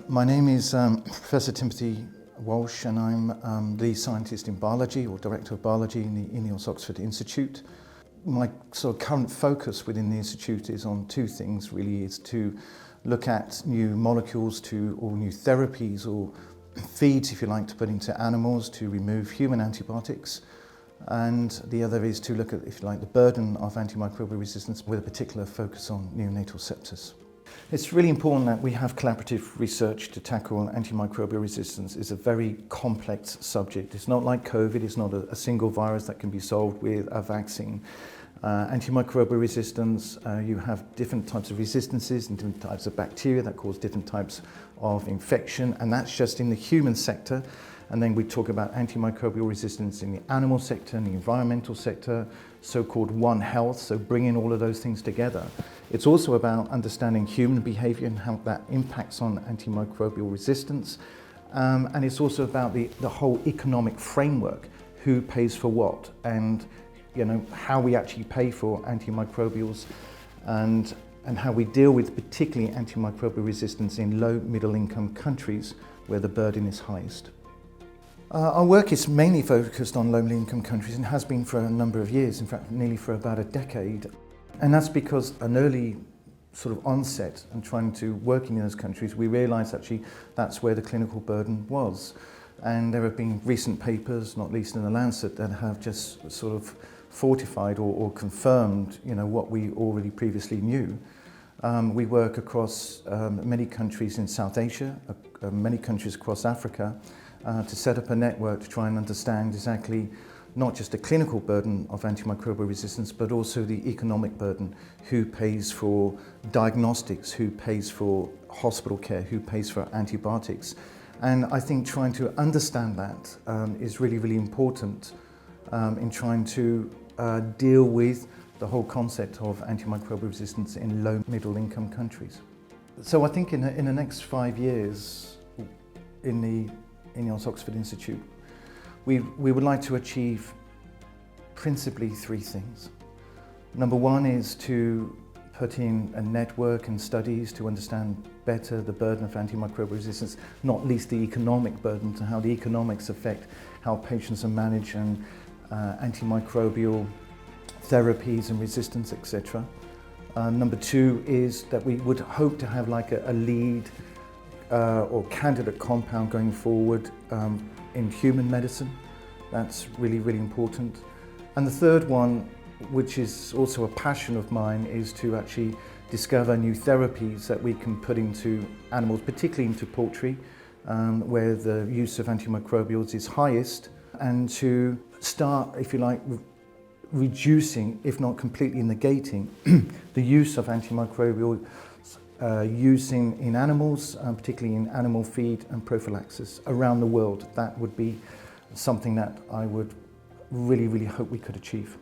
My name is Professor Tim Walsh, and I'm the scientist in biology, or Director of Biology in the Ineos Oxford Institute. My sort of current focus within the Institute is on two things really. Is to look at new molecules or new therapies or feeds, if you like, to put into animals to remove human antibiotics. And the other is to look at, if you like, the burden of antimicrobial resistance with a particular focus on neonatal sepsis. It's really important that we have collaborative research to tackle antimicrobial resistance. It's a very complex subject. It's not like COVID, it's not a single virus that can be solved with a vaccine. Antimicrobial resistance, you have different types of resistances and different types of bacteria that cause different types of infection, and that's just in the human sector. And then we talk about antimicrobial resistance in the animal sector and the environmental sector, so-called One Health, so bringing all of those things together. It's also about understanding human behavior and how that impacts on antimicrobial resistance. And it's also about the whole economic framework, who pays for what, and how we actually pay for antimicrobials and how we deal with particularly antimicrobial resistance in low middle income countries where the burden is highest. Our work is mainly focused on low middle income countries and has been for a number of years, in fact nearly for about a decade. And that's because an early sort of onset and trying to working in those countries, we realised actually that's where the clinical burden was. And there have been recent papers, not least in the Lancet, that have just sort of fortified or confirmed what we already previously knew. We work across many countries in South Asia, many countries across Africa, to set up a network to try and understand exactly not just the clinical burden of antimicrobial resistance, but also the economic burden. Who pays for diagnostics, who pays for hospital care, who pays for antibiotics. And I think trying to understand that is really, really important in trying to deal with the whole concept of antimicrobial resistance in low middle income countries. So I think in the next 5 years in the Ineos Oxford Institute, we would like to achieve principally three things. Number one is to put in a network and studies to understand better the burden of antimicrobial resistance, not least the economic burden, to how the economics affect how patients are managed and antimicrobial therapies and resistance, etc. Number two is that we would hope to have like a lead or candidate compound going forward in human medicine. That's really, really important. And the third one, which is also a passion of mine, is to actually discover new therapies that we can put into animals, particularly into poultry, where the use of antimicrobials is highest, and to start, if you like, reducing, if not completely negating, the use of antimicrobial use in animals, particularly in animal feed and prophylaxis around the world. That would be something that I would really, really hope we could achieve.